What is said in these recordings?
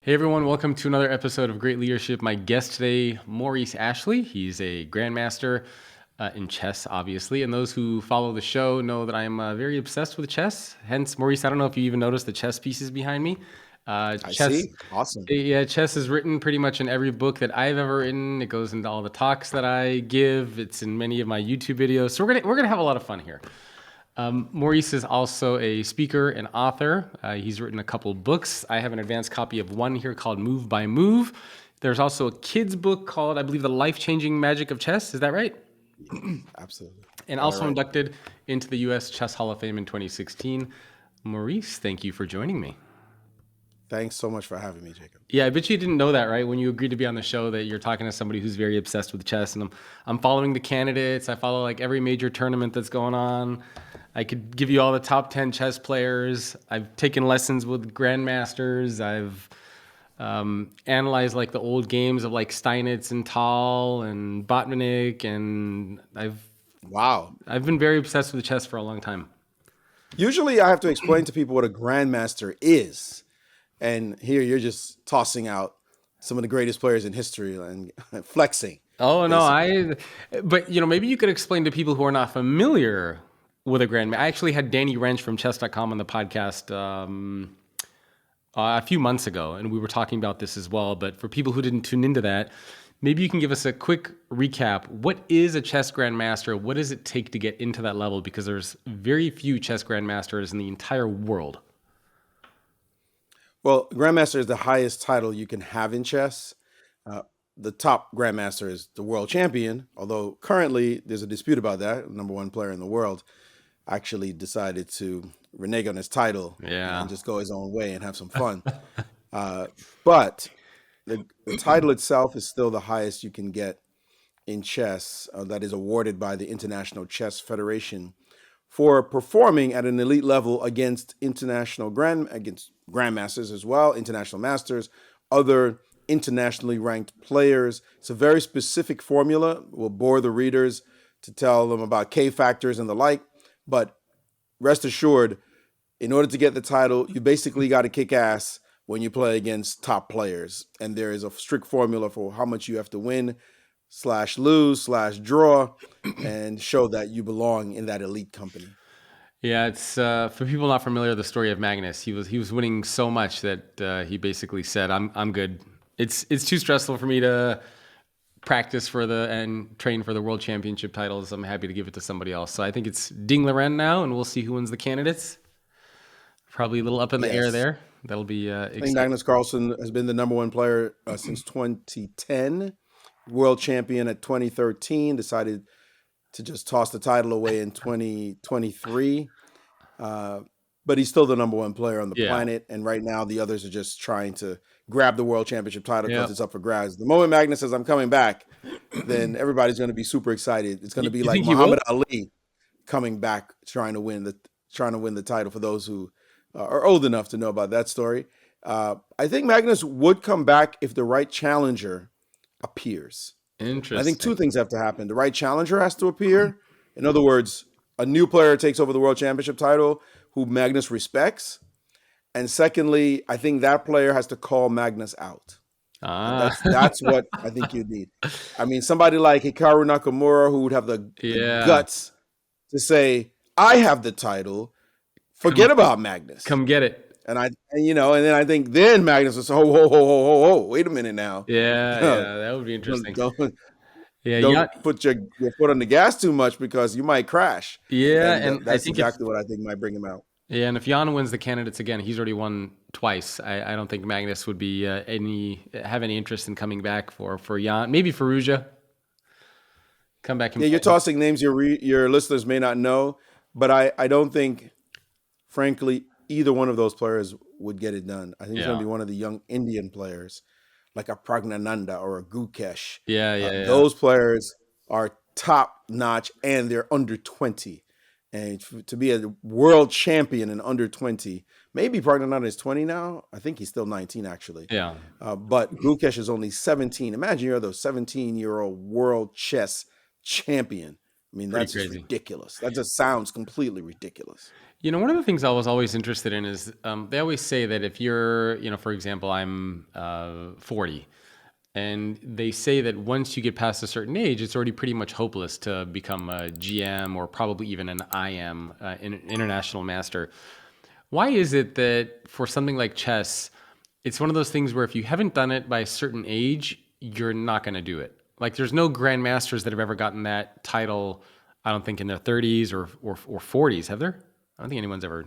Hey everyone, welcome to another episode of Great Leadership. My guest today, Maurice Ashley. He's a Grandmaster in chess, obviously. And those who follow the show know that I'm very obsessed with chess. Hence, Maurice, I don't know if you even noticed the chess pieces behind me. I Chess, see. Awesome. yeah, chess is written pretty much in every book that I've ever written. It goes into all the talks that I give. It's in many of my YouTube videos. So we're gonna have a lot of fun here. Maurice is also a speaker and author. He's written a couple books. I have an advanced copy of one here called Move by Move. There's also a kid's book called, I believe, The Life-Changing Magic of Chess. Is that right? Absolutely. And Got it also right. inducted into the U.S. Chess Hall of Fame in 2016. Maurice, thank you for joining me. Thanks so much for having me, Jacob. Yeah, I bet you didn't know that, right? When you agreed to be on the show, that you're talking to somebody who's very obsessed with chess, and I'm following the candidates. I follow like every major tournament that's going on. I could give you all the top 10 chess players. I've taken lessons with grandmasters. I've analyzed like the old games of like Steinitz and Tal and Botvinnik, and Wow. I've been very obsessed with chess for a long time. Usually I have to explain to people what a grandmaster is. And here you're just tossing out some of the greatest players in history and flexing, Oh basically. no, but maybe you could explain to people who are not familiar with a grandmaster. I actually had Danny Wrench from chess.com on the podcast a few months ago, and we were talking about this as well. But for people who didn't tune into that, maybe you can give us a quick recap. What is a chess grandmaster? What does it take to get into that level? Because there's very few chess grandmasters in the entire world. Well, grandmaster is the highest title you can have in chess. Uh, the top grandmaster is the world champion, although currently there's a dispute about that. Number one player in the world actually decided to renege on his title Yeah. and just go his own way and have some fun. Uh, but the title itself is still the highest you can get in chess, that is awarded by the International Chess Federation for performing at an elite level against against grandmasters as well, international masters, other internationally ranked players. It's a very specific formula. We'll bore the readers to tell them about K factors and the like, but rest assured, in order to get the title, you basically got to kick ass when you play against top players. And there is a strict formula for how much you have to win, slash lose, slash draw, and show that you belong in that elite company. Yeah, it's for people not familiar with the story of Magnus. He was winning so much that he basically said, "I'm good. It's too stressful for me to practice for and train for the world championship titles. I'm happy to give it to somebody else." So I think it's Ding Liren now, and we'll see who wins the candidates. Probably a little up in the air Yes. there. That'll be I think exciting. Magnus Carlsen has been the number one player since 2010, world champion at 2013, decided to just toss the title away in 2023. But he's still the number one player on the Yeah. planet. And right now, the others are just trying to grab the world championship title Yeah. because it's up for grabs. The moment Magnus says, "I'm coming back," then everybody's going to be super excited. It's going to be You like think he will? Muhammad Ali coming back, trying to win the title. For those who are old enough to know about that story, I think Magnus would come back if the right challenger appears. And I think Interesting. two things have to happen. The right challenger has to appear. In other words, a new player takes over the world championship title who Magnus respects. And secondly, I think that player has to call Magnus out. Ah. That's what I think you need. I mean, somebody like Hikaru Nakamura who would have the Yeah. guts to say, "I have the title. Come Forget about Magnus." come get it. And then I think then Magnus will say, "Ho, ho, ho, ho, ho, ho, wait a minute now. Yeah, yeah, that would be don't, interesting. don't, Yeah, don't put your foot on the gas too much because you might crash." yeah, And and I that's think if exactly what I think might bring him out. yeah, and if Jan wins the candidates again, he's already won twice. I don't think Magnus would be have any interest in coming back for Jan. Maybe Ferrugia come back and Yeah, you're play. tossing names your listeners may not know, but I don't think, frankly, either one of those players would get it done. I think it's going Yeah, to be one of the young Indian players, like a Pragnananda or a Gukesh. yeah, yeah, yeah. Those players are top notch, and they're under 20. And to be a world champion in under 20, maybe Pragnananda is 20 now. I think he's still 19, actually. Yeah. But Gukesh is only 17. Imagine you're the 17-year-old world chess champion. I mean, Pretty that's just crazy. ridiculous. That just sounds completely ridiculous. You know, one of the things I was always interested in is they always say that if you're, for example, I'm 40, and they say that once you get past a certain age, it's already pretty much hopeless to become a GM or probably even an IM, international master. Why is it that for something like chess, it's one of those things where if you haven't done it by a certain age, you're not going to do it? Like, there's no grandmasters that have ever gotten that title, I don't think, in their 30s or 40s, have there? I don't think anyone's ever.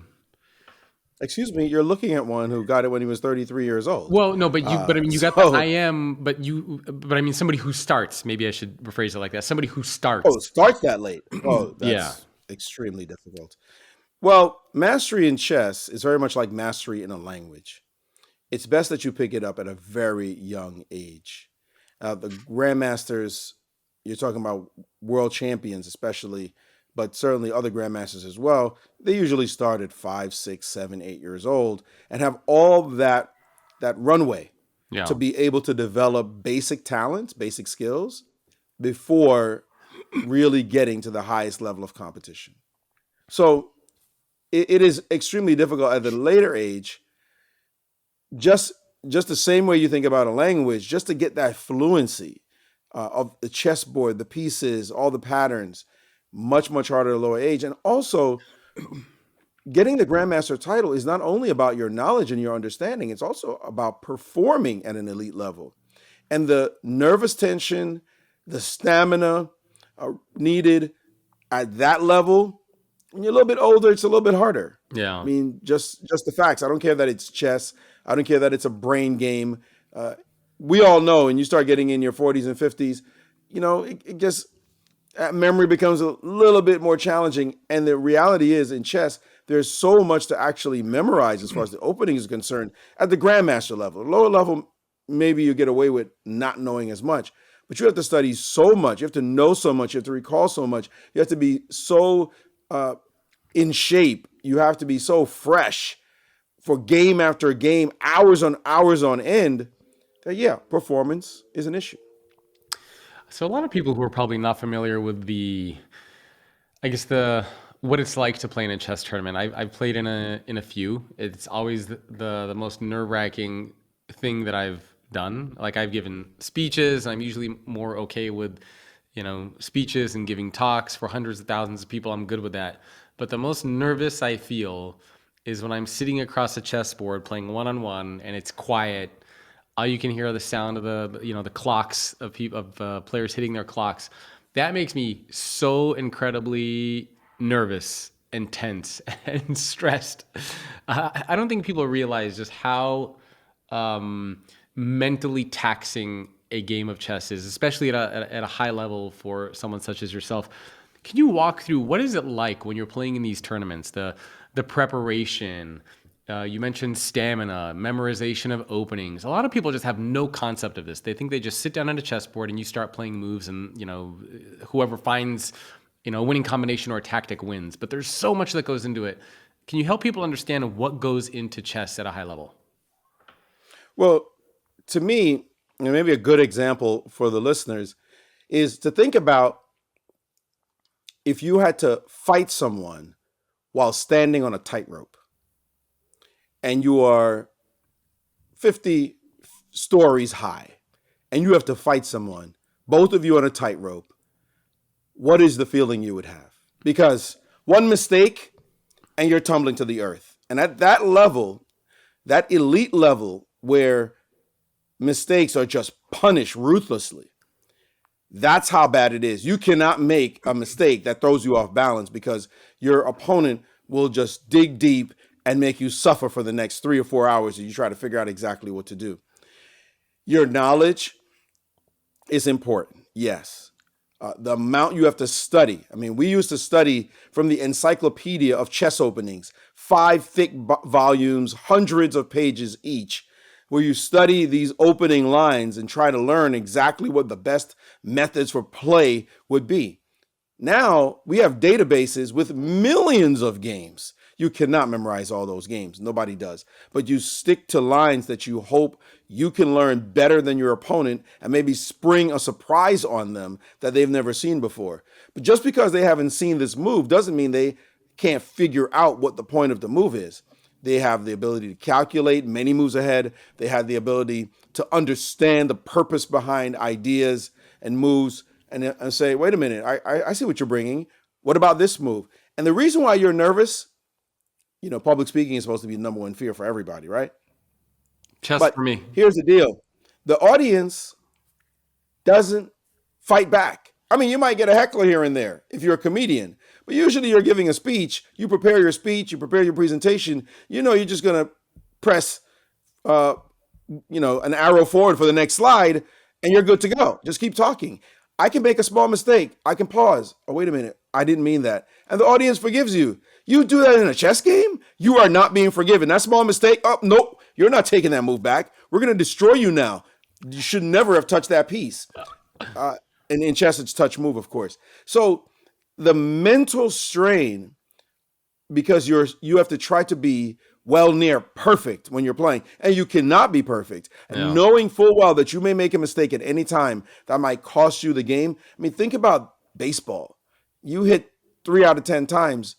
Excuse me, you're looking at one who got it when he was 33 years old. Well, no, but I mean, you got the So, IM, but I mean, somebody who starts. Maybe I should rephrase it like that. Somebody who starts. starts that late. Oh, Yeah. that's extremely difficult. Well, mastery in chess is very much like mastery in a language. It's best that you pick it up at a very young age. The grandmasters, you're talking about world champions, especially, but certainly other grandmasters as well. They usually start at 5, 6, 7, 8 years old and have all that runway Yeah. to be able to develop basic talents, basic skills before really getting to the highest level of competition. So it is extremely difficult at a later age, just the same way you think about a language, just to get that fluency of the chessboard, the pieces, all the patterns, much, much harder at a lower age. And also, getting the Grandmaster title is not only about your knowledge and your understanding, it's also about performing at an elite level. And the nervous tension, the stamina needed at that level, when you're a little bit older, it's a little bit harder. Yeah. I mean, just the facts. I don't care that it's chess. I don't care that it's a brain game. We all know, and you start getting in your 40s and 50s, it just memory becomes a little bit more challenging. And the reality is, in chess, there's so much to actually memorize as far as the opening is concerned at the grandmaster level. Lower level, maybe you get away with not knowing as much, but you have to study so much. You have to know so much. You have to recall so much. You have to be so in shape. You have to be so fresh for game after game, hours on end, that, yeah, performance is an issue. So a lot of people who are probably not familiar with what it's like to play in a chess tournament. I've played in a few. It's always the most nerve-wracking thing that I've done. Like, I've given speeches. I'm usually more okay with, speeches and giving talks for hundreds of thousands of people. I'm good with that. But the most nervous I feel is when I'm sitting across a chessboard playing one-on-one and it's quiet. All you can hear are the sound of the clocks of players hitting their clocks. That makes me so incredibly nervous and tense and stressed. I don't think people realize just how mentally taxing a game of chess is, especially at a high level for someone such as yourself. Can you walk through what is it like when you're playing in these tournaments? The preparation. You mentioned stamina, memorization of openings. A lot of people just have no concept of this. They think they just sit down on a chessboard and you start playing moves, and whoever finds a winning combination or a tactic wins. But there's so much that goes into it. Can you help people understand what goes into chess at a high level? Well, to me, and maybe a good example for the listeners, is to think about if you had to fight someone while standing on a tightrope and you are 50 stories high and you have to fight someone, both of you on a tightrope, what is the feeling you would have? Because one mistake and you're tumbling to the earth. And at that level, that elite level where mistakes are just punished ruthlessly, that's how bad it is. You cannot make a mistake that throws you off balance because your opponent will just dig deep and make you suffer for the next 3 or 4 hours as you try to figure out exactly what to do. Your knowledge is important, yes. The amount you have to study. I mean, we used to study from the Encyclopedia of Chess Openings, 5 thick volumes, hundreds of pages each, where you study these opening lines and try to learn exactly what the best methods for play would be. Now we have databases with millions of games. You cannot memorize all those games. Nobody does. But you stick to lines that you hope you can learn better than your opponent and maybe spring a surprise on them that they've never seen before. But just because they haven't seen this move doesn't mean they can't figure out what the point of the move is. They have the ability to calculate many moves ahead. They have the ability to understand the purpose behind ideas and moves and say, wait a minute, I see what you're bringing. What about this move? And the reason why you're nervous, public speaking is supposed to be the number one fear for everybody, right? Chess But for me. here's the deal. The audience doesn't fight back. I mean, you might get a heckler here and there if you're a comedian, but usually you're giving a speech, you prepare your speech, you prepare your presentation, you're just going to press, an arrow forward for the next slide and you're good to go. Just keep talking. I can make a small mistake. I can pause. Oh, wait a minute. I didn't mean that. And the audience forgives you. You do that in a chess game? You are not being forgiven. That small mistake, oh, nope, you're not taking that move back. We're going to destroy you now. You should never have touched that piece. And in chess, it's touch move, of course. So the mental strain, because you have to try to be well near perfect when you're playing, and you cannot be perfect. And knowing full well that you may make a mistake at any time that might cost you the game. I mean, think about baseball. You hit 3 out of 10 times,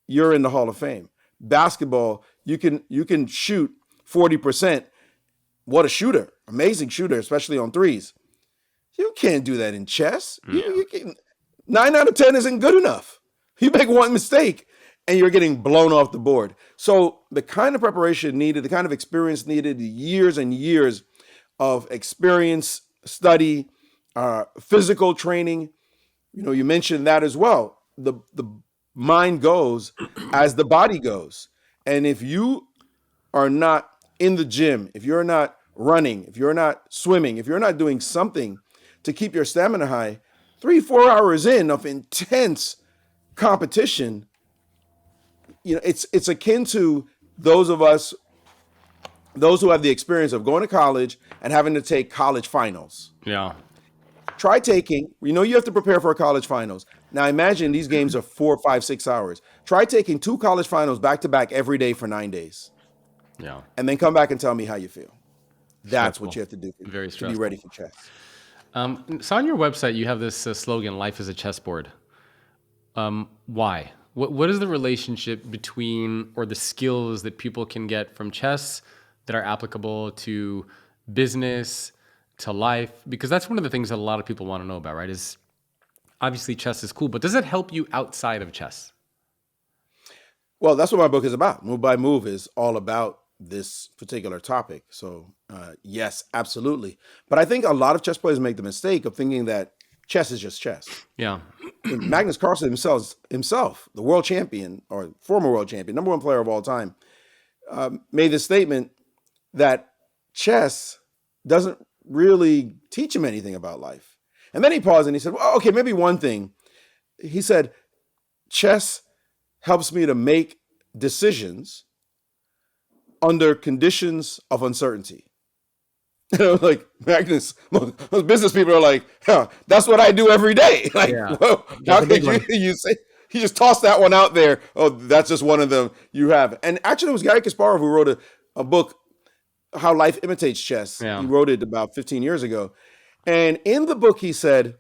you're in the Hall of Fame. Basketball, you can shoot 40%. What a shooter. Amazing shooter, especially on threes. You can't do that in chess. You can, 9 out of 10 isn't good enough. You make one mistake and you're getting blown off the board. So the kind of preparation needed, the kind of experience needed, years and years of experience, study, physical training, you mentioned that as well. The mind goes as the body goes. And if you are not in the gym, if you're not running, if you're not swimming, if you're not doing something to keep your stamina high, 3-4 hours in of intense competition, it's akin to those of us, those who have the experience of going to college and having to take college finals. Yeah. Try taking, you have to prepare for a college finals. Now imagine these games are 4, 5, 6 hours. Try taking 2 college finals back to back every day for 9 days. Yeah. And then come back and tell me how you feel. That's Stressful. what you have to do Very to be ready for chess. So on your website, you have this slogan, "Life is a chessboard." Why? What is the relationship between, or the skills that people can get from chess that are applicable to business, to life? Because that's one of the things that a lot of people want to know about, right? Is obviously chess is cool, but does it help you outside of chess? Well, that's what my book is about. Move by Move is all about this particular topic. So yes, absolutely. But I think a lot of chess players make the mistake of thinking that chess is just chess. Yeah. Magnus Carlsen himself, the world champion or former world champion, number one player of all time, made the statement that chess doesn't really teach him anything about life. And then he paused and he said, well, okay, maybe one thing. He said, chess helps me to make decisions under conditions of uncertainty. Like, Magnus, most business people are like, yeah, that's what I do every day. Like, Yeah. well, how could you say, he just tossed that one out there. Oh, that's just one of them you have. And actually, it was Gary Kasparov who wrote a book, How Life Imitates Chess. Yeah. He wrote it about 15 years ago. And in the book, he said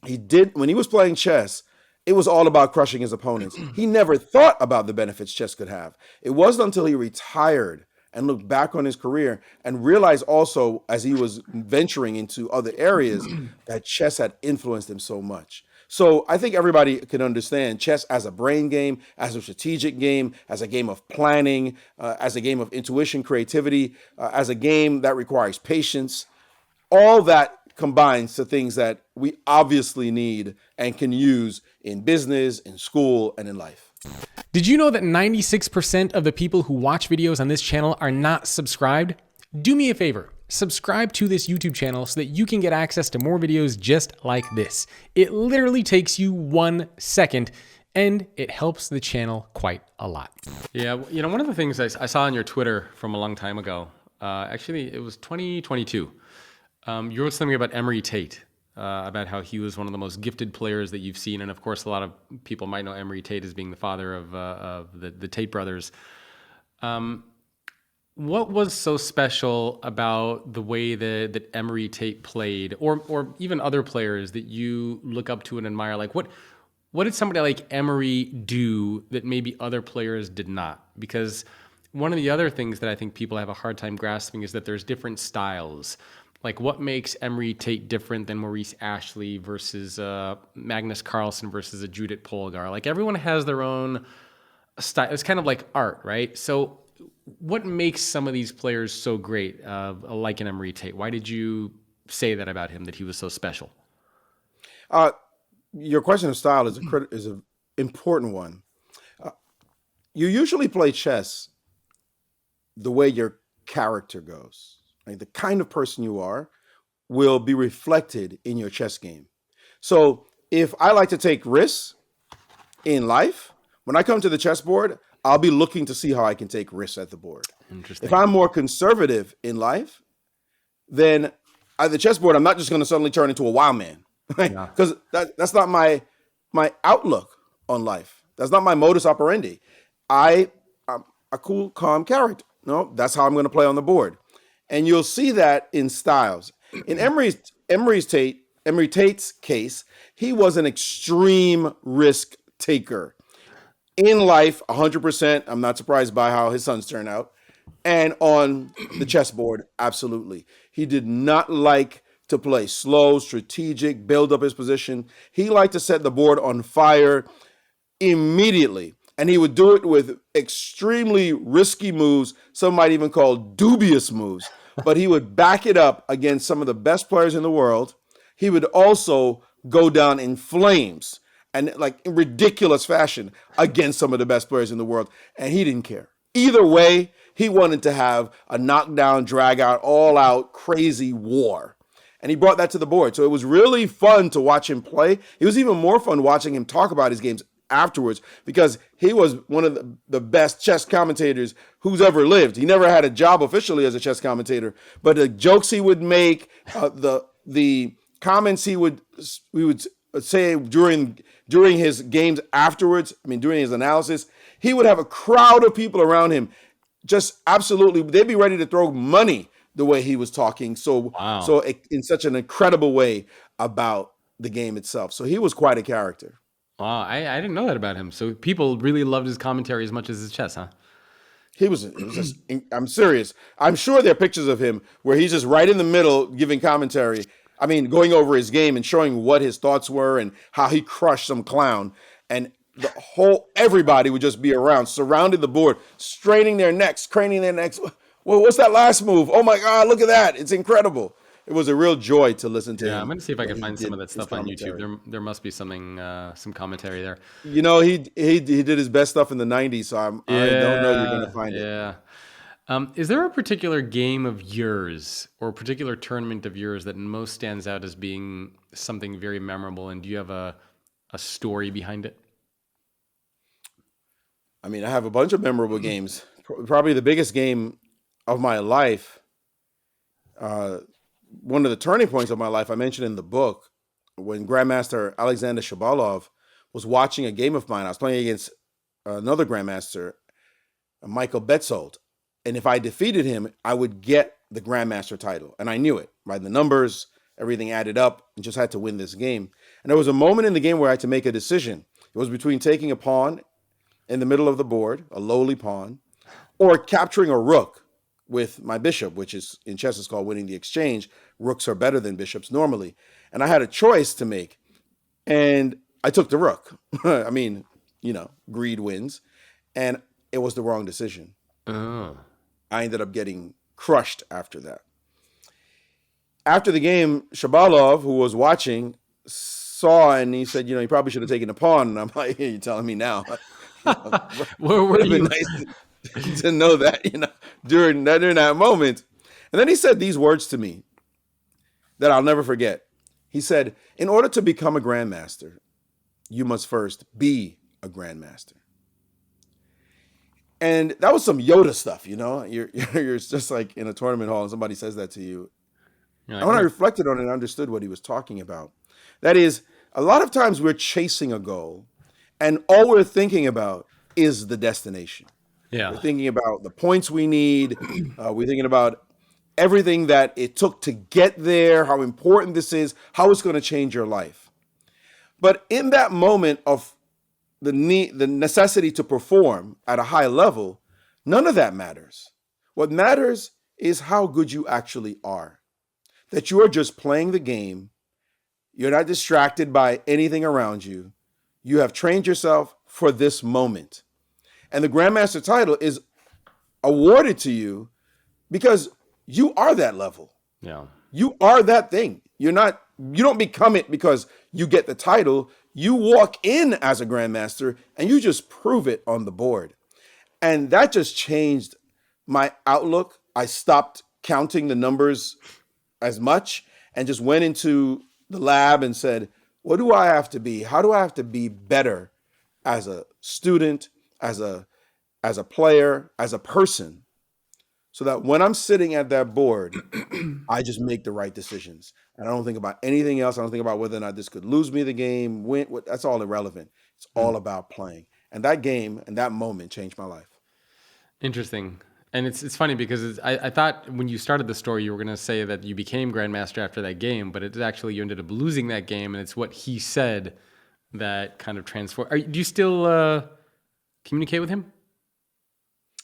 when he was playing chess, it was all about crushing his opponents. He never thought about the benefits chess could have. It wasn't until he retired and looked back on his career and realized also, as he was venturing into other areas, that chess had influenced him so much. So I think everybody can understand chess as a brain game, as a strategic game, as a game of planning, as a game of intuition, creativity, as a game that requires patience. All that combines to things that we obviously need and can use in business, in school, and in life. Did you know that 96% of the people who watch videos on this channel are not subscribed? Do me a favor, subscribe to this YouTube channel so that you can get access to more videos just like this. It literally takes you 1 second and it helps the channel quite a lot. Yeah. One of the things I saw on your Twitter from a long time ago, actually, it was 2022. You wrote something about Emory Tate. about how he was one of the most gifted players that you've seen. And of course, a lot of people might know Emory Tate as being the father of the Tate brothers. What was so special about the way that Emory Tate played, or even other players that you look up to and admire? Like what did somebody like Emory do that maybe other players did not? Because one of the other things that I think people have a hard time grasping is that there's different styles. Like what makes Emory Tate different than Maurice Ashley versus Magnus Carlsen versus a Judith Polgar? Like everyone has their own style. It's kind of like art, right? So what makes some of these players so great, like an Emory Tate? Why did you say that about him, that he was so special? Your question of style is an important one. You usually play chess the way your character goes. Right? The kind of person you are will be reflected in your chess game. So if I like to take risks in life, when I come to the chessboard, I'll be looking to see how I can take risks at the board. Interesting. If I'm more conservative in life, then at the chessboard, I'm not just going to suddenly turn into a wild man, right? Because that's not my outlook on life. That's not my modus operandi. I'm a cool, calm character. No, that's how I'm going to play on the board. And you'll see that in styles. In Emory Tate's case, he was an extreme risk taker. In life, 100%. I'm not surprised by how his sons turn out. And on the chessboard, absolutely. He did not like to play slow, strategic, build up his position. He liked to set the board on fire immediately. And he would do it with extremely risky moves. Some might even call dubious moves. But he would back it up against some of the best players in the world. He would also go down in flames and like in ridiculous fashion against some of the best players in the world. And he didn't care. Either way, he wanted to have a knockdown, drag out, all out, crazy war. And he brought that to the board. So it was really fun to watch him play. It was even more fun watching him talk about his games afterwards because he was one of the best chess commentators who's ever lived. He never had a job officially as a chess commentator, but the jokes he would make, the comments he would say during his games afterwards, during his analysis, he would have a crowd of people around him. Just absolutely, they'd be ready to throw money the way he was talking. So in such an incredible way about the game itself. So he was quite a character. Wow, I didn't know that about him. So people really loved his commentary as much as his chess, huh? It was just, I'm serious. I'm sure there are pictures of him where he's just right in the middle giving commentary. Going over his game and showing what his thoughts were and how he crushed some clown. And everybody would just be around, surrounding the board, straining their necks, craning their necks. Well, what's that last move? Oh my God, look at that. It's incredible. It was a real joy to listen to him. Yeah, I'm going to see if I can find some of that stuff on YouTube. There must be something, some commentary there. He did his best stuff in the 90s, so I don't know you're going to find it. Yeah. Is there a particular game of yours or a particular tournament of yours that most stands out as being something very memorable? And do you have a story behind it? I have a bunch of memorable games. Probably the biggest game of my life, one of the turning points of my life, I mentioned in the book, when Grandmaster Alexander Shabalov was watching a game of mine. I was playing against another Grandmaster, Michael Betzold. And if I defeated him, I would get the Grandmaster title. And I knew it by the numbers, everything added up, and just had to win this game. And there was a moment in the game where I had to make a decision. It was between taking a pawn in the middle of the board, a lowly pawn, or capturing a rook with my bishop, which is in chess is called winning the exchange. Rooks are better than bishops normally. And I had a choice to make. And I took the rook. Greed wins. And it was the wrong decision. Oh. I ended up getting crushed after that. After the game, Shabalov, who was watching, saw and he said, you probably should have taken a pawn. And I'm like, you're telling me now. Where were you? Nice to know that, during that moment. And then he said these words to me that I'll never forget. He said, in order to become a grandmaster, you must first be a grandmaster. And that was some Yoda stuff, You're just like in a tournament hall and somebody says that to you. You're And like, when I "Oh, reflected on it, I understood what he was talking about. That is, a lot of times we're chasing a goal, and all we're thinking about is the destination. We're yeah, thinking about the points we need. We're thinking about everything that it took to get there, how important this is, how it's going to change your life. But in that moment of the necessity to perform at a high level, none of that matters. What matters is how good you actually are. That you are just playing the game. You're not distracted by anything around you. You have trained yourself for this moment. And the Grandmaster title is awarded to you because you are that level. yeah, You are that thing. You don't become it because you get the title. You walk in as a Grandmaster and you just prove it on the board. And that just changed my outlook. I stopped counting the numbers as much and just went into the lab and said, what do I have to be? How do I have to be better as a student, as a player, as a person, so that when I'm sitting at that board, I just make the right decisions. And I don't think about anything else. I don't think about whether or not this could lose me the game, win. That's all irrelevant. It's all about playing. And that game and that moment changed my life. interesting." And it's funny because I thought when you started the story, you were going to say that you became Grandmaster after that game, but it's actually you ended up losing that game, and it's what he said that kind of transformed. Do you still communicate with him?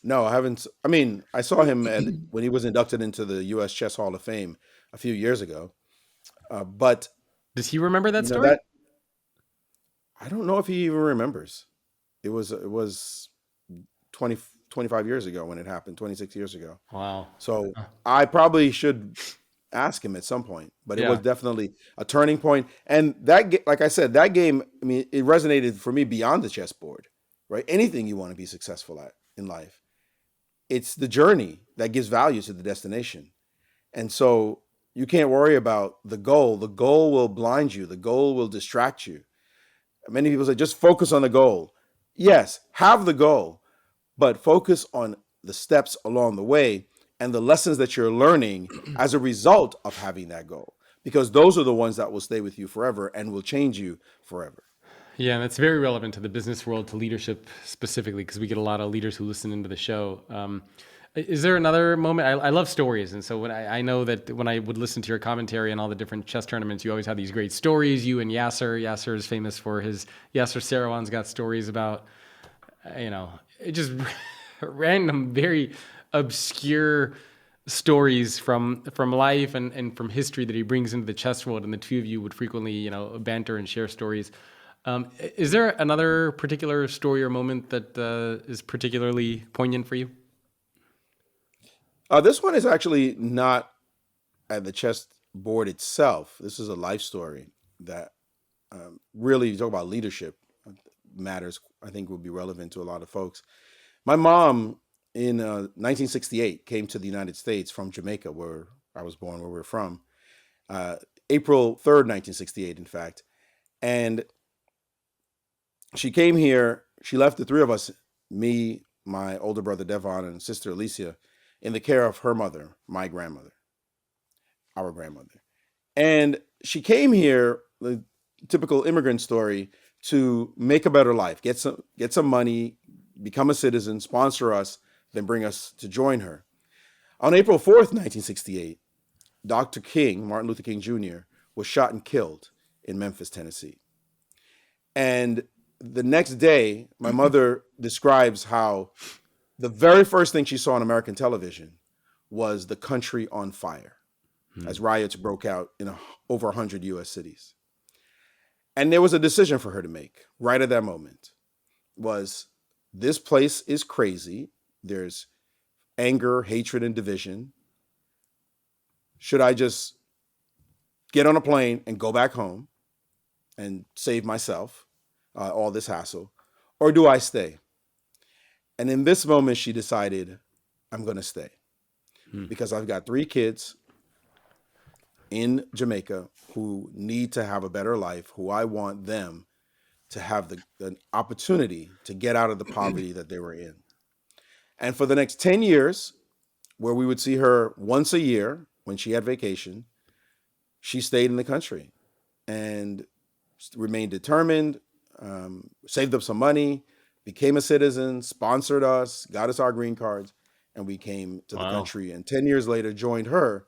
No, I haven't. I mean, I saw him when he was inducted into the U.S. Chess Hall of Fame a few years ago. But Does he remember that you know story? that I don't know if he even remembers. It was 20, 25 years ago when it happened, 26 years ago. Wow. So I probably should ask him at some point, but it was Yeah. definitely a turning point. And like I said, that game, I mean, it resonated for me beyond the chessboard, right? Anything you want to be successful at in life, it's the journey that gives value to the destination. And so you can't worry about the goal. The goal will blind you. The goal will distract you. Many people say, just focus on the goal. Yes, have the goal, but focus on the steps along the way and the lessons that you're learning as a result of having that goal, because those are the ones that will stay with you forever and will change you forever. Yeah, and that's very relevant to the business world, to leadership specifically, because we get a lot of leaders who listen into the show. Is there another moment? I love stories. And so when I know that when I would listen to your commentary and all the different chess tournaments, you always have these great stories. You and Yasser. Yasser is famous for Yasser Serouan's got stories about, just random, very obscure stories from life and from history that he brings into the chess world. And the two of you would frequently, banter and share stories. Is there another particular story or moment that is particularly poignant for you? This one is actually not at the chess board itself. This is a life story that really, you talk about leadership matters, I think would be relevant to a lot of folks. My mom in 1968 came to the United States from Jamaica, where I was born, where we're from, April 3rd, 1968, in fact. And she came here, she left the three of us, me, my older brother Devon, and sister Alicia, in the care of her mother, my grandmother, our grandmother. And she came here, the typical immigrant story, to make a better life, get some money, become a citizen, sponsor us, then bring us to join her. On April 4th, 1968, Dr. King, Martin Luther King Jr., was shot and killed in Memphis, Tennessee. And the next day, my mother describes how the very first thing she saw on American television was the country on fire as riots broke out in over 100 U.S. cities. And there was a decision for her to make right at that moment. Was, this place is crazy. There's anger, hatred, and division. Should I just get on a plane and go back home and save myself all this hassle? Or do I stay? And in this moment, she decided, I'm going to stay because I've got 3 kids in Jamaica who need to have a better life, who I want them to have the opportunity to get out of the poverty that they were in. And for the next 10 years, where we would see her once a year when she had vacation, she stayed in the country and remained determined, saved up some money, became a citizen, sponsored us, got us our green cards, and we came to the Wow. country. And 10 years later, joined her.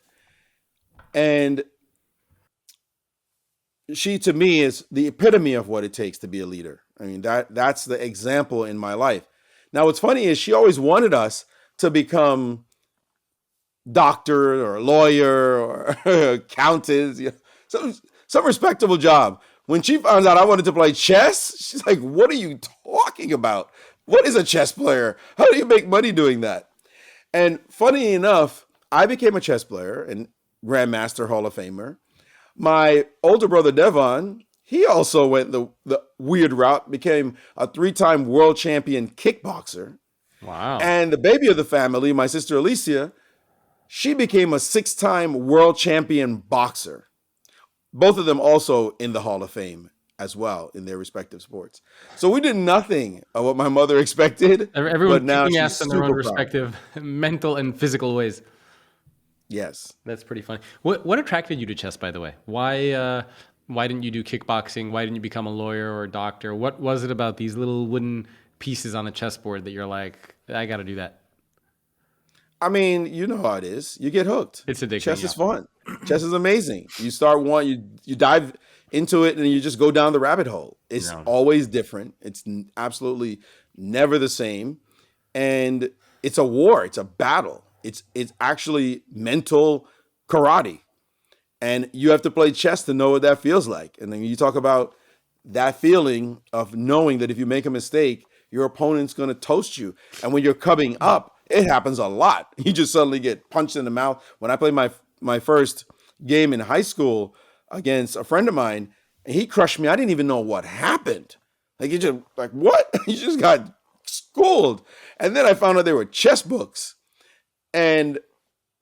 And she, to me, is the epitome of what it takes to be a leader. I mean, that's the example in my life. Now, what's funny is she always wanted us to become doctor or lawyer or accountant, some respectable job. When she found out I wanted to play chess, she's like, what are you talking about? What is a chess player? How do you make money doing that? And funny enough, I became a chess player and Grandmaster Hall of Famer. My older brother, Devon, he also went the weird route, became a 3-time world champion kickboxer. Wow. And the baby of the family, my sister Alicia, she became a 6-time world champion boxer. Both of them also in the Hall of Fame as well in their respective sports. So we did nothing of what my mother expected. Everyone's but now kicking she's ass in their own super proud. respective mental and physical ways. Yes. That's pretty funny. What attracted you to chess, by the way? Why didn't you do kickboxing? Why didn't you become a lawyer or a doctor? What was it about these little wooden pieces on a chessboard that you're like, I got to do that? I mean, you know how it is. You get hooked. It's addicting. Chess is fun. Chess is amazing. You start you dive into it and you just go down the rabbit hole. It's always different. It's absolutely never the same. And it's a war. It's a battle. It's actually mental karate. And you have to play chess to know what that feels like. And then you talk about that feeling of knowing that if you make a mistake, your opponent's going to toast you. And when you're coming up, it happens a lot. You just suddenly get punched in the mouth. When I played my first game in high school against a friend of mine, and he crushed me, I didn't even know what happened. Like, you just, like, what? You just got schooled. And then I found out they were chess books. And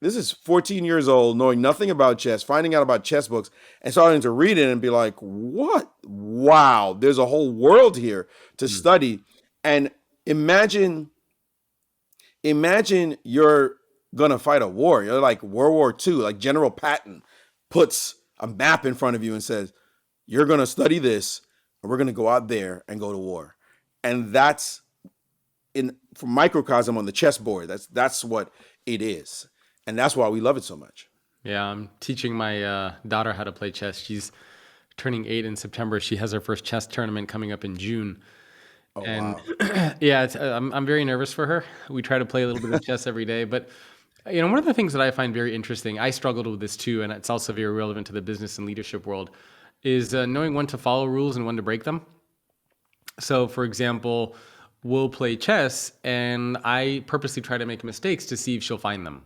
this is 14 years old, knowing nothing about chess, finding out about chess books, and starting to read it and be like, what? Wow, there's a whole world here to study. And imagine you're going to fight a war. You're like World War II, like General Patton puts a map in front of you and says, you're going to study this, and we're going to go out there and go to war. And that's for microcosm on the chessboard. That's what it is. And that's why we love it so much. Yeah, I'm teaching my daughter how to play chess. She's turning 8 in September. She has her first chess tournament coming up in June. Oh, And wow. yeah, I'm very nervous for her. We try to play a little bit of chess every day. But, one of the things that I find very interesting, I struggled with this too, and it's also very relevant to the business and leadership world, is knowing when to follow rules and when to break them. So, for example, we'll play chess, and I purposely try to make mistakes to see if she'll find them.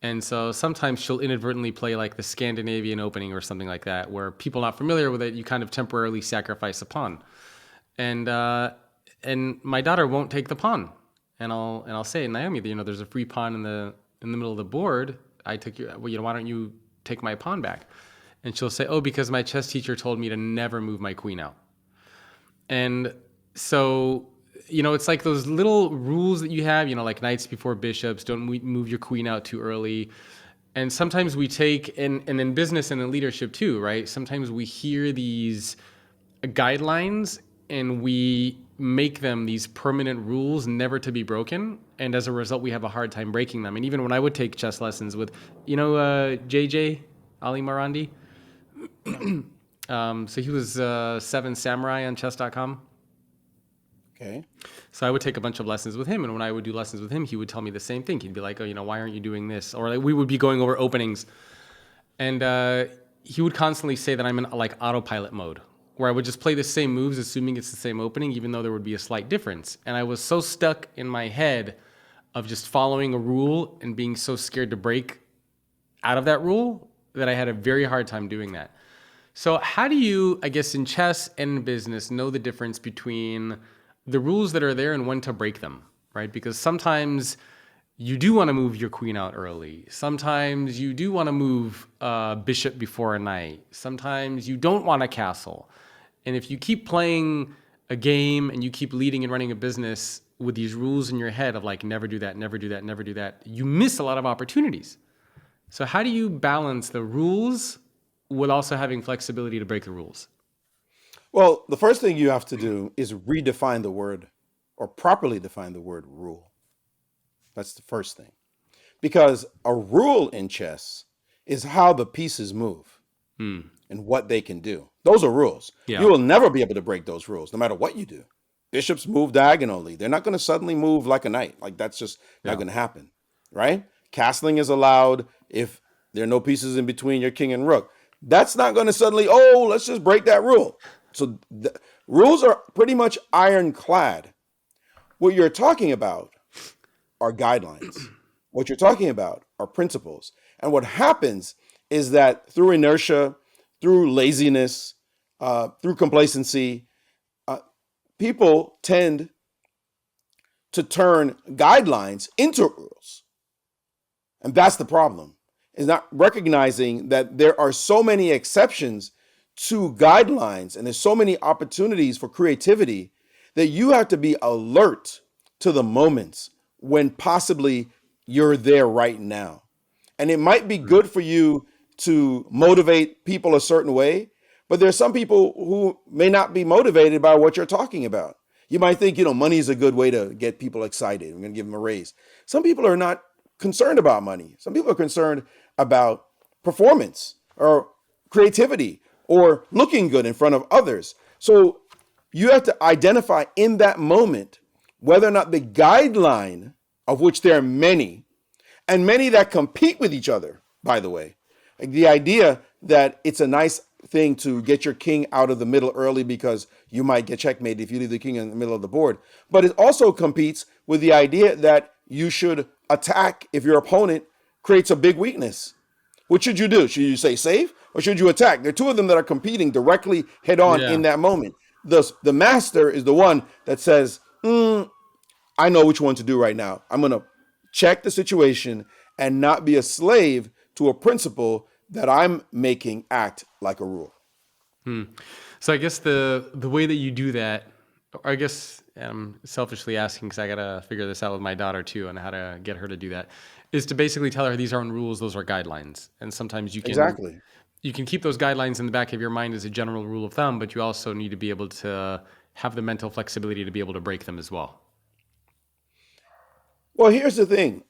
And so sometimes she'll inadvertently play like the Scandinavian opening or something like that, where people not familiar with it, you kind of temporarily sacrifice a pawn. And my daughter won't take the pawn. And I'll say, Naomi, there's a free pawn in the middle of the board. I took your, why don't you take my pawn back? And she'll say, oh, because my chess teacher told me to never move my queen out. And so, it's like those little rules that you have, like knights before bishops, don't move your queen out too early. And sometimes we take, and in business and in leadership too, right? Sometimes we hear these guidelines and we make them these permanent rules never to be broken. And as a result, we have a hard time breaking them. And even when I would take chess lessons with, JJ, Ali Marandi. So he was 7 Samurai on chess.com. Okay. So I would take a bunch of lessons with him, and when I would do lessons with him, he would tell me the same thing. He'd be like, oh, why aren't you doing this? Or like we would be going over openings, and he would constantly say that I'm in like autopilot mode, where I would just play the same moves, assuming it's the same opening, even though there would be a slight difference. And I was so stuck in my head of just following a rule and being so scared to break out of that rule that I had a very hard time doing that. So how do you, I guess, in chess and in business, know the difference between the rules that are there and when to break them, right? Because sometimes you do want to move your queen out early. Sometimes you do want to move bishop before a knight. Sometimes you don't want a castle. And if you keep playing a game and you keep leading and running a business with these rules in your head of like, never do that, never do that, never do that, you miss a lot of opportunities. So how do you balance the rules with also having flexibility to break the rules? Well, the first thing you have to do is redefine the word or properly define the word rule. That's the first thing. Because a rule in chess is how the pieces move and what they can do. Those are rules. Yeah. You will never be able to break those rules, no matter what you do. Bishops move diagonally. They're not going to suddenly move like a knight. Like that's just not going to happen, right? Castling is allowed if there are no pieces in between your king and rook. That's not going to suddenly, oh, let's just break that rule. So the rules are pretty much ironclad. What you're talking about are guidelines. What you're talking about are principles. And what happens is that through inertia, through laziness, through complacency, people tend to turn guidelines into rules. And that's the problem, is not recognizing that there are so many exceptions to guidelines and there's so many opportunities for creativity that you have to be alert to the moments when possibly you're there right now. And it might be good for you to motivate people a certain way, but there's some people who may not be motivated by what you're talking about. You might think, money is a good way to get people excited. I'm going to give them a raise. Some people are not concerned about money. Some people are concerned about performance or creativity or looking good in front of others. So you have to identify in that moment whether or not the guideline, of which there are many, and many that compete with each other, by the way. Like the idea that it's a nice thing to get your king out of the middle early because you might get checkmated if you leave the king in the middle of the board. But it also competes with the idea that you should attack if your opponent creates a big weakness. What should you do? Should you say save or should you attack? There are two of them that are competing directly head on in that moment. The master is the one that says, I know which one to do right now. I'm going to check the situation and not be a slave to a principle that I'm making act like a rule. So I guess the way that you do that, or I guess I'm selfishly asking because I got to figure this out with my daughter too on how to get her to do that, is to basically tell her these aren't rules, those are guidelines. And sometimes you can you can keep those guidelines in the back of your mind as a general rule of thumb, but you also need to be able to have the mental flexibility to be able to break them as well. Well, here's the thing.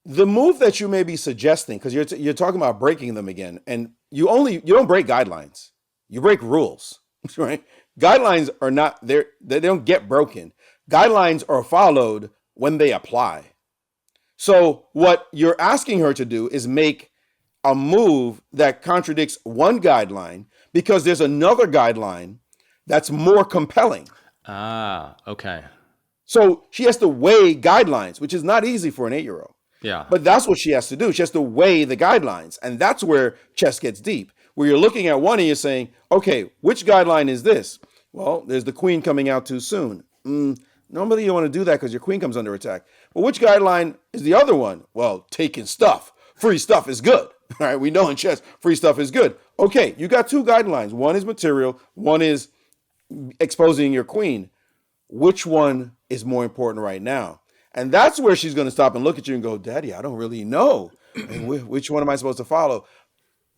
The move that you may be suggesting, because you're talking about breaking them again, and you don't break guidelines, you break rules, right? Guidelines are not there; they don't get broken. Guidelines are followed when they apply. So what you're asking her to do is make a move that contradicts one guideline because there's another guideline that's more compelling. Ah, okay. So she has to weigh guidelines, which is not easy for an 8-year-old. Yeah. But that's what she has to do. She has to weigh the guidelines. And that's where chess gets deep, where you're looking at one and you're saying, okay, which guideline is this? Well, there's the queen coming out too soon. Normally you don't want to do that because your queen comes under attack. But which guideline is the other one? Well, taking stuff. Free stuff is good. All right, we know in chess, free stuff is good. Okay, you got two guidelines. One is material. One is exposing your queen. Which one is more important right now? And that's where she's going to stop and look at you and go, Daddy, I don't really know. And which one am I supposed to follow?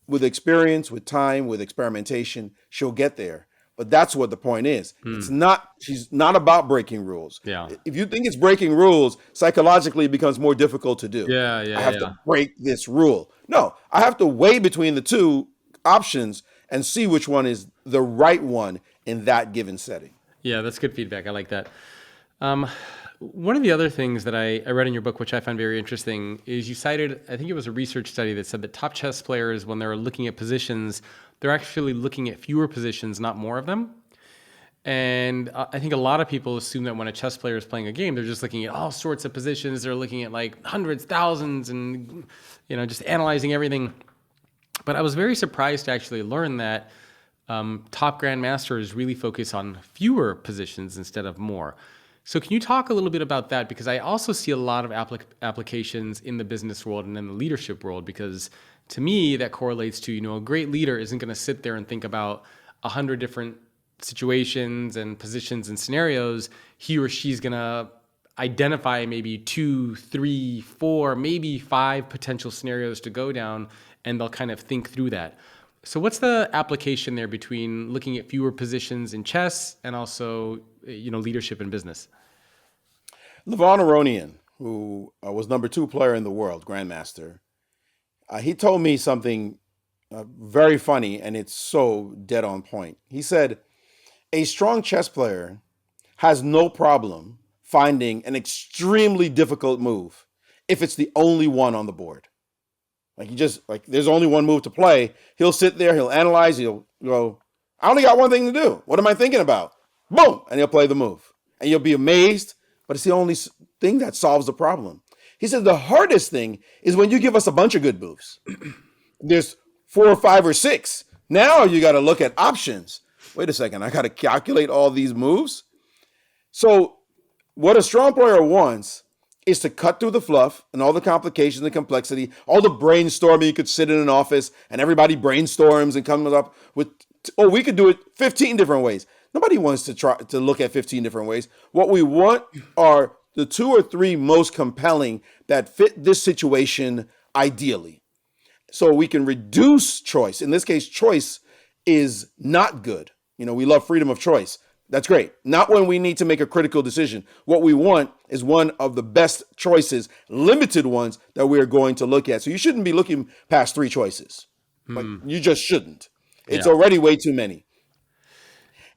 With experience, with time, with experimentation, she'll get there. But that's what the point is. She's not about breaking rules. Yeah. If you think it's breaking rules, psychologically it becomes more difficult to do. Yeah. I have to break this rule. No, I have to weigh between the two options and see which one is the right one in that given setting. Yeah, that's good feedback. I like that. One of the other things that I read in your book, which I found very interesting, is you cited, I think it was a research study that said that top chess players, when they're looking at positions, they're actually looking at fewer positions, not more of them. And I think a lot of people assume that when a chess player is playing a game, they're just looking at all sorts of positions. They're looking at like hundreds, thousands, and just analyzing everything. But I was very surprised to actually learn that top grandmasters really focus on fewer positions instead of more. So can you talk a little bit about that? Because I also see a lot of applications in the business world and in the leadership world, because to me, that correlates to, a great leader isn't going to sit there and think about 100 different situations and positions and scenarios. He or she's going to identify maybe 2, 3, 4, maybe 5 potential scenarios to go down, and they'll kind of think through that. So what's the application there between looking at fewer positions in chess and also, leadership in business? Levon Aronian, who was number 2 player in the world, Grandmaster, he told me something very funny, and it's so dead on point. He said, a strong chess player has no problem finding an extremely difficult move if it's the only one on the board. There's only one move to play. He'll sit there, he'll analyze, he'll go, I only got one thing to do. What am I thinking about? Boom! And he'll play the move. And you'll be amazed, but it's the only thing that solves the problem. He said the hardest thing is when you give us a bunch of good moves. There's 4 or 5 or 6. Now you got to look at options. Wait a second, I got to calculate all these moves. So what a strong player wants is to cut through the fluff and all the complications and complexity, all the brainstorming. You could sit in an office and everybody brainstorms and comes up with, we could do it 15 different ways. Nobody wants to try to look at 15 different ways. What we want are the 2 or 3 most compelling that fit this situation ideally. So we can reduce choice. In this case, choice is not good. We love freedom of choice. That's great. Not when we need to make a critical decision. What we want is one of the best choices, limited ones that we're going to look at. So you shouldn't be looking past 3 choices. Like, you just shouldn't. It's already way too many.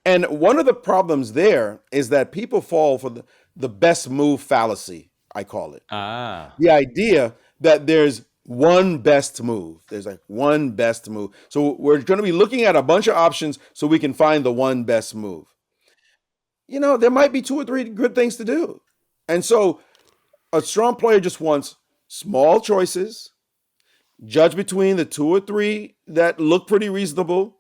And one of the problems there is that people fall for the best move fallacy, I call it. The idea that there's one best move. There's like one best move. So we're going to be looking at a bunch of options so we can find the one best move. There might be 2 or 3 good things to do. And so a strong player just wants small choices, judge between the 2 or 3 that look pretty reasonable,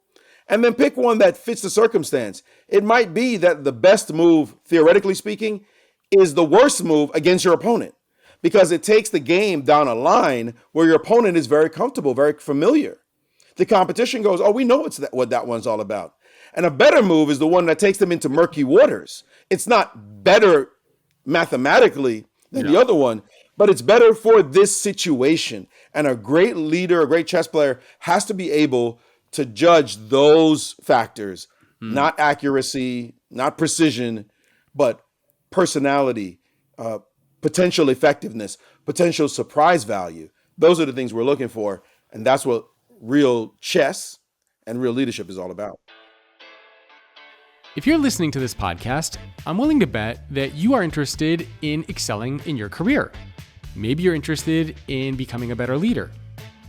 and then pick one that fits the circumstance. It might be that the best move, theoretically speaking, is the worst move against your opponent, because it takes the game down a line where your opponent is very comfortable, very familiar. The competition goes, we know what that one's all about. And a better move is the one that takes them into murky waters. It's not better mathematically than the other one, but it's better for this situation. And a great leader, a great chess player has to be able to judge those factors, not accuracy, not precision, but personality, potential effectiveness, potential surprise value. Those are the things we're looking for. And that's what real chess and real leadership is all about. If you're listening to this podcast, I'm willing to bet that you are interested in excelling in your career. Maybe you're interested in becoming a better leader.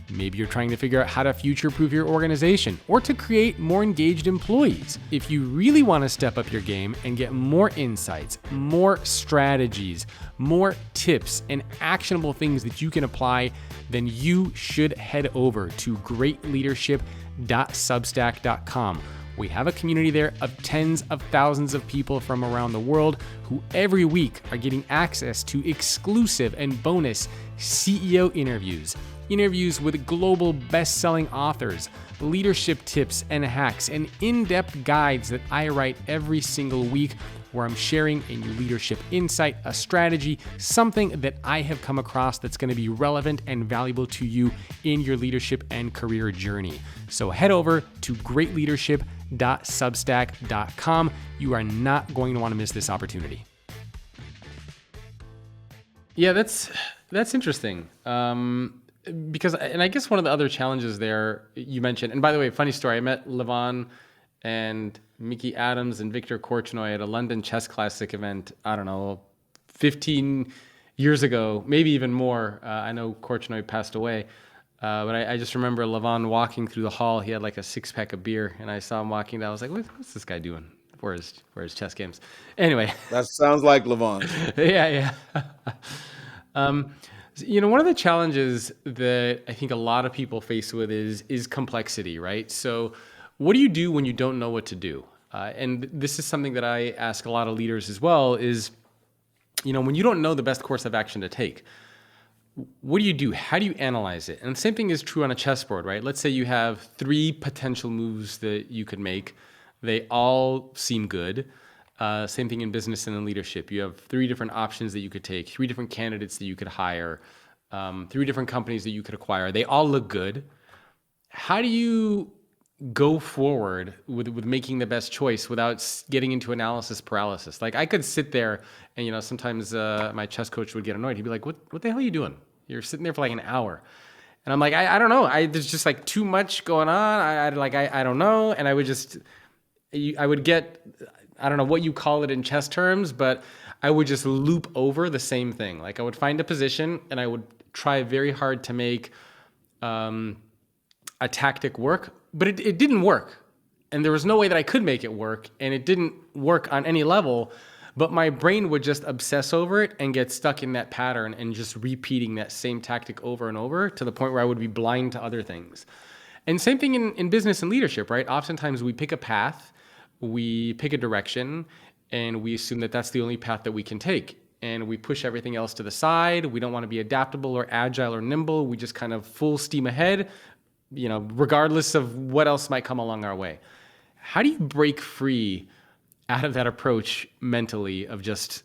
Maybe you're trying to figure out how to future-proof your organization or to create more engaged employees. If you really want to step up your game and get more insights, more strategies, more tips, and actionable things that you can apply, then you should head over to greatleadership.substack.com. We have a community there of tens of thousands of people from around the world who every week are getting access to exclusive and bonus CEO interviews with global best-selling authors, leadership tips and hacks, and in-depth guides that I write every single week where I'm sharing a new leadership insight, a strategy, something that I have come across that's going to be relevant and valuable to you in your leadership and career journey. So head over to greatleadership.substack.com. You are not going to want to miss this opportunity. Yeah, that's interesting. Because, and I guess one of the other challenges there you mentioned, and by the way, funny story, I met Levon and Mickey Adams and Victor Korchnoi at a London Chess Classic event, 15 years ago, maybe even more. I know Korchnoi passed away, but I just remember Levon walking through the hall. He had like a 6-pack of beer, and I saw him walking down. I was like, what's this guy doing for his chess games? Anyway. That sounds like Levon. Yeah. One of the challenges that I think a lot of people face with is complexity, right? So what do you do when you don't know what to do? And this is something that I ask a lot of leaders as well is, when you don't know the best course of action to take, what do you do? How do you analyze it? And the same thing is true on a chessboard, right? Let's say you have 3 potential moves that you could make. They all seem good. Same thing in business and in leadership. You have 3 different options that you could take, 3 different candidates that you could hire, 3 different companies that you could acquire. They all look good. How do you go forward with making the best choice without getting into analysis paralysis? Like, I could sit there and, sometimes my chess coach would get annoyed. He'd be like, what the hell are you doing? You're sitting there for like an hour. And I'm like, I don't know. There's just like too much going on. I don't know. And I would get, I don't know what you call it in chess terms, but I would just loop over the same thing. Like, I would find a position and I would try very hard to make a tactic work, but it didn't work. And there was no way that I could make it work. And it didn't work on any level, but my brain would just obsess over it and get stuck in that pattern and just repeating that same tactic over and over to the point where I would be blind to other things. And same thing in business and leadership, right? Oftentimes we pick a path, we pick a direction, and we assume that that's the only path that we can take. And we push everything else to the side. We don't want to be adaptable or agile or nimble. We just kind of full steam ahead, regardless of what else might come along our way. How do you break free out of that approach mentally of just,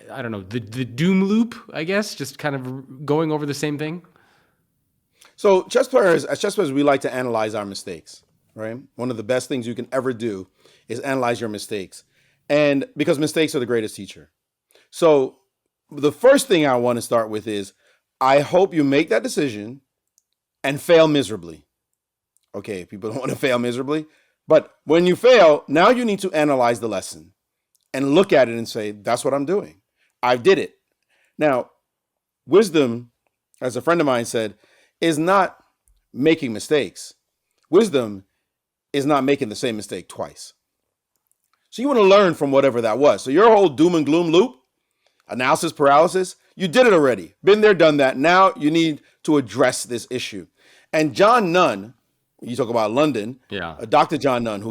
I don't know, the doom loop, I guess, just kind of going over the same thing? So as chess players, we like to analyze our mistakes, right? One of the best things you can ever do is analyze your mistakes. And because mistakes are the greatest teacher. So the first thing I want to start with is, I hope you make that decision and fail miserably. Okay, people don't want to fail miserably. But when you fail, now you need to analyze the lesson and look at it and say, that's what I'm doing. I did it. Now, wisdom, as a friend of mine said, is not making mistakes. Wisdom is not making the same mistake twice. So you want to learn from whatever that was. So your whole doom and gloom loop, analysis paralysis, you did it already. Been there, done that. Now you need to address this issue. And John Nunn, you talk about London, Dr. John Nunn,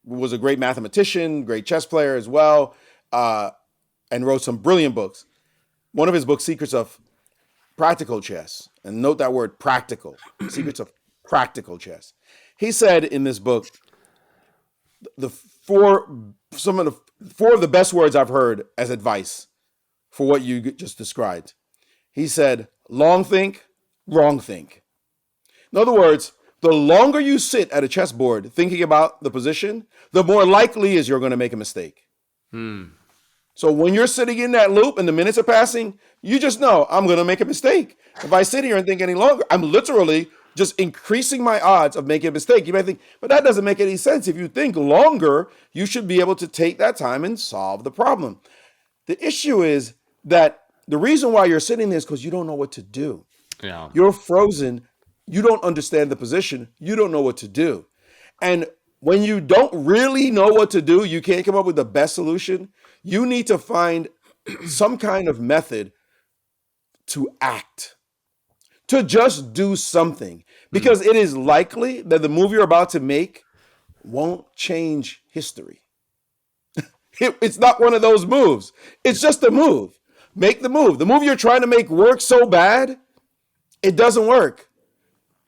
was a great mathematician, great chess player as well, and wrote some brilliant books. One of his books, Secrets of Practical Chess, and note that word practical, Secrets of Practical Chess. He said in this book, four of the best words I've heard as advice for what you just described. He said, long think, wrong think. In other words, the longer you sit at a chessboard thinking about the position, the more likely is you're going to make a mistake. So when you're sitting in that loop and the minutes are passing, you just know I'm going to make a mistake. If I sit here and think any longer, I'm literally just increasing my odds of making a mistake. You might think, but that doesn't make any sense. If you think longer, you should be able to take that time and solve the problem. The issue is that the reason why you're sitting there is because you don't know what to do. Yeah. You're frozen. You don't understand the position. You don't know what to do. And when you don't really know what to do, you can't come up with the best solution. You need to find some kind of method to act, to just do something, because it is likely that the move you're about to make won't change history. It's not one of those moves. It's just a move. Make the move. The move you're trying to make work so bad, it doesn't work.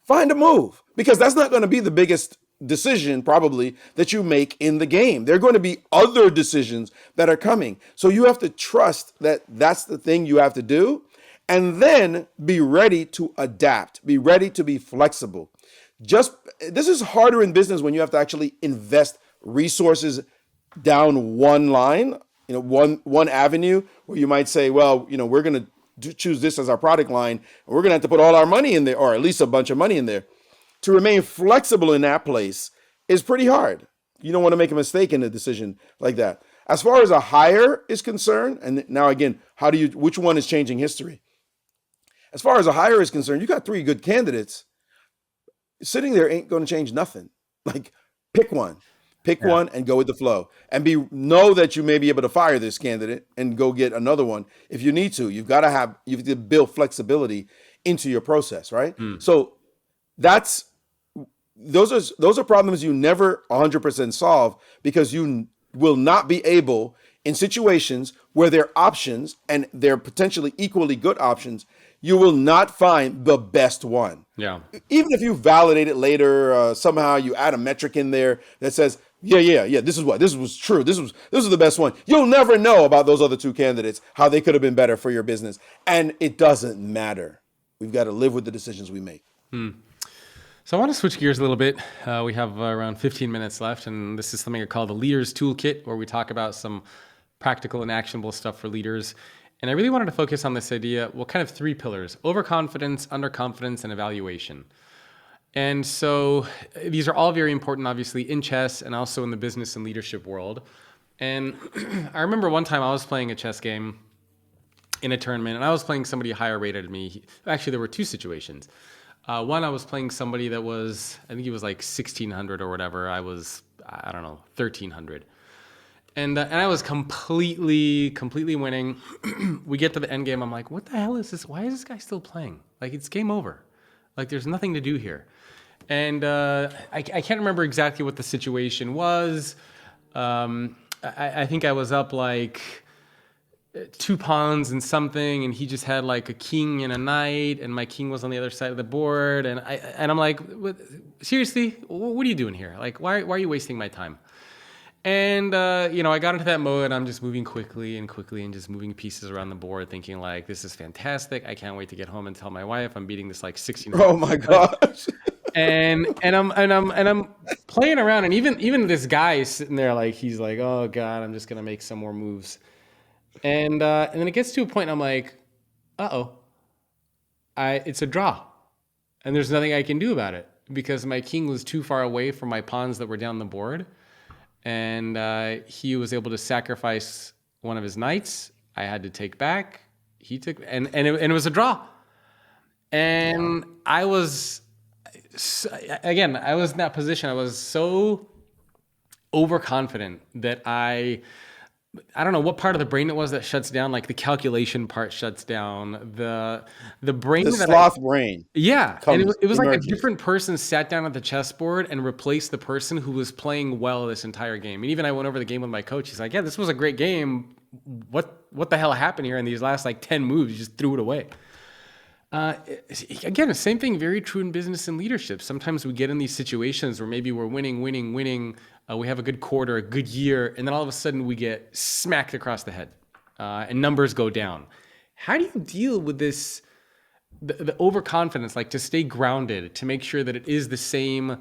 Find a move, because that's not going to be the biggest decision probably that you make in the game. There are going to be other decisions that are coming. So you have to trust that that's the thing you have to do, and then be ready to adapt, be ready to be flexible. This is harder in business when you have to actually invest resources down one line, one avenue, where you might say, well, we're going to choose this as our product line, and we're going to have to put all our money in there, or at least a bunch of money in there. To remain flexible in that place is pretty hard. You don't want to make a mistake in a decision like that. As far as a hire is concerned, and now again, which one is changing history? As far as a hire is concerned, you got 3 good candidates. Sitting there ain't going to change nothing. Like, pick one and go with the flow, and know that you may be able to fire this candidate and go get another one if you need to. You have to build flexibility into your process, right? So those are problems you never 100% solve, because you will not be able, in situations where there are options and they're potentially equally good options, you will not find the best one. Yeah. Even if you validate it later, somehow you add a metric in there that says Yeah. This was true. This was the best one. You'll never know about those other two candidates, how they could have been better for your business. And it doesn't matter. We've got to live with the decisions we make. So I want to switch gears a little bit. We have around 15 minutes left, and this is something I call the Leader's Toolkit, where we talk about some practical and actionable stuff for leaders. And I really wanted to focus on this idea, well, kind of three pillars: overconfidence, underconfidence, and evaluation. And so these are all very important, obviously, in chess and also in the business and leadership world. And I remember one time I was playing a chess game in a tournament, and I was playing somebody higher rated than me. Actually, there were two situations. One, I was playing somebody that was, I think he was like 1600 or whatever. I was, I don't know, 1300. And I was completely winning. We get to the end game. I'm like, what the hell is this? Why is this guy still playing? Like, it's game over. Like, there's nothing to do here. And I can't remember exactly what the situation was. I think I was up like 2 pawns and something, and he just had like a king and a knight, and my king was on the other side of the board, and I'm like, seriously, what are you doing here? Like, why are you wasting my time? And I got into that mode, and I'm just moving quickly and just moving pieces around the board, thinking like, this is fantastic. I can't wait to get home and tell my wife I'm beating this like 16. Oh my gosh. And I'm playing around, and even this guy is sitting there like, he's like, oh God, I'm just gonna make some more moves. And then it gets to a point, I'm like, it's a draw. And there's nothing I can do about it because my king was too far away from my pawns that were down the board. And he was able to sacrifice one of his knights. I had to take back. He took, and it was a draw. And I was in that position. I was so overconfident that I don't know what part of the brain it was that shuts down. Like the calculation part shuts down. The brain, the sloth brain. Yeah, and it was like emerges. a different person sat down at the chessboard and replaced the person who was playing well this entire game. And even I went over the game with my coach. He's like, "Yeah, this was a great game. What the hell happened here in these last like 10 moves? You just threw it away." Again, the same thing, very true in business and leadership. Sometimes we get in these situations where maybe we're winning. We have a good quarter, a good year, and then all of a sudden we get smacked across the head and numbers go down. How do you deal with this, the overconfidence, like to stay grounded, to make sure that it is the same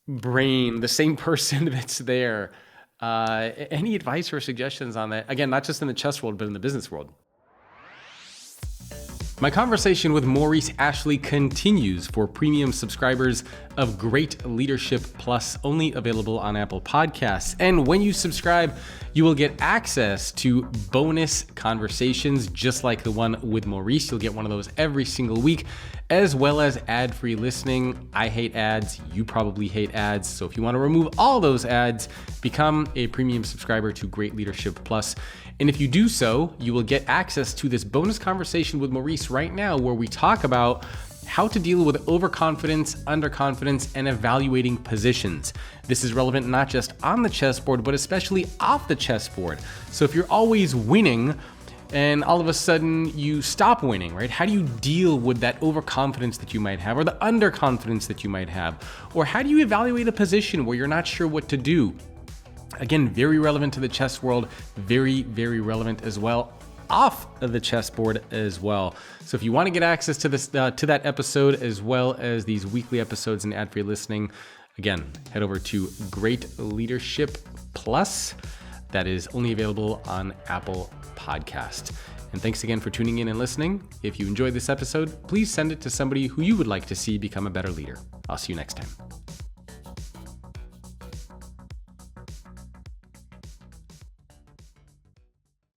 brain, the same person that's there? Any advice or suggestions on that? Again, not just in the chess world, but in the business world. My conversation with Maurice Ashley continues for premium subscribers of Great Leadership Plus, only available on Apple Podcasts. And when you subscribe, you will get access to bonus conversations just like the one with Maurice. You'll get one of those every single week, as well as ad-free listening. I hate ads. You probably hate ads. So if you want to remove all those ads, become a premium subscriber to Great Leadership Plus. And if you do so, you will get access to this bonus conversation with Maurice right now, where we talk about how to deal with overconfidence, underconfidence, and evaluating positions. This is relevant not just on the chessboard, but especially off the chessboard. So if you're always winning and all of a sudden you stop winning, right? How do you deal with that overconfidence that you might have, or the underconfidence that you might have? Or how do you evaluate a position where you're not sure what to do? Again, very relevant to the chess world, very, very relevant as well off of the chessboard as well. So if you want to get access to this, to that episode, as well as these weekly episodes and ad-free listening, again, head over to Great Leadership Plus. That is only available on Apple Podcast. And thanks again for tuning in and listening. If you enjoyed this episode, please send it to somebody who you would like to see become a better leader. I'll see you next time.